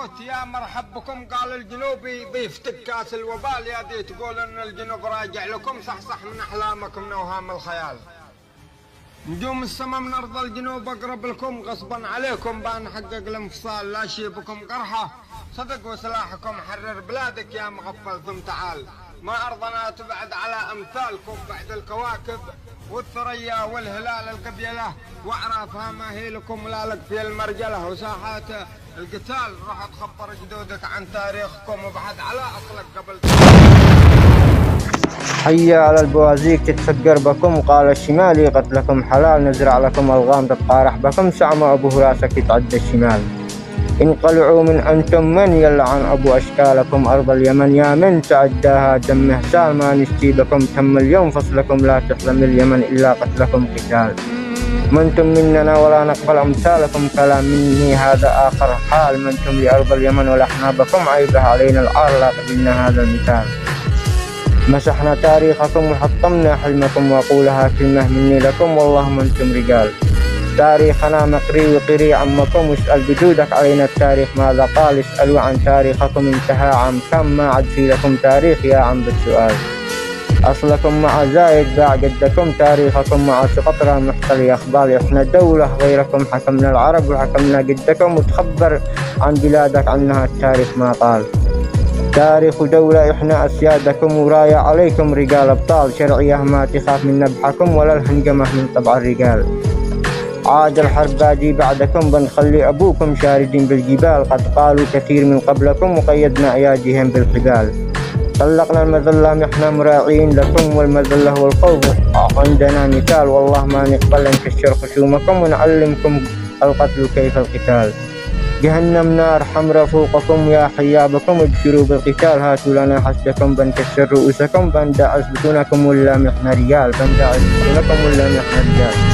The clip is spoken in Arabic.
صوت يا مرحب بكم. قال الجنوبي بيفتك كاس الوبال، يا دي تقول ان الجنوب راجع لكم، صحصح من احلامكم نوهام الخيال. نجوم السما من ارض الجنوب اقرب لكم، غصبا عليكم بنحقق الانفصال، لا شيبكم قرحه صدق وسلاحكم، حرر بلادك يا مغفل ثم تعال. ما ارضنا تبعد على امثالكم بعد الكواكب والثريا والهلال القبيله، واعرافها ما هي لكم لا لك في المرجله، وساحات القتال راح تخبر جدودك عن تاريخكم، وبعد على اصلك قبل. حي على البوازيك تتفجر بكم، قال الشمالي قتلكم حلال، نزرع لكم الغام تتقارح بكم، سعم ابو راسك يتعدى الشمال. انقلعوا من أنتم من يلعن أبو أشكالكم، أرض اليمن يا من تعداها دمه سال، ما نشتي بكم تم اليوم فصلكم، لا تحلم اليمن إلا قتلكم قتال. ما انتم مننا ولا نقبل أمثالكم، كلام مني هذا آخر حال، ما انتم لأرض اليمن ولحنا بكم، عيبه علينا العار لا قبلنا هذا المثال. مسحنا تاريخكم وحطمنا حلمكم، وأقولها كلمة مني لكم والله ما انتم رجال. تاريخنا مقري وقري عمكم، واسأل جدودك علينا التاريخ ماذا قال، اسألوا عن تاريخكم انتهى عام كم، ما عد في لكم تاريخ يا عم بالسؤال. أصلكم مع زايد باع قدكم، تاريخكم مع سقطرى محتل أخبار، إحنا دولة غيركم، حكمنا العرب وحكمنا قدكم، وتخبر عن بلادك عنها التاريخ ما قال. تاريخ دولة إحنا أسيادكم، ورايا عليكم رجال أبطال، شرعية ما تخاف من نبحكم، ولا الهنجمة من طبع الرجال. عاد الحرب باجي بعدكم، بنخلي أبوكم شاردين بالجبال، قد قالوا كثير من قبلكم، وقيدنا أياديهم بالحبال. طلقنا المذلة نحن مراعين لكم، والمذلة والخوف عندنا مثال، والله ما نقبل نكسر خشومكم، ونعلمكم القتل كيف القتال. جهنم نار حمراء فوقكم يا حيابكم، ابشروا بالقتال، هاتوا لنا حسدكم، بنكسر رؤوسكم، بندعس بطونكم ولا نحن رجال، بندعس بطونكم ولا نحن رجال.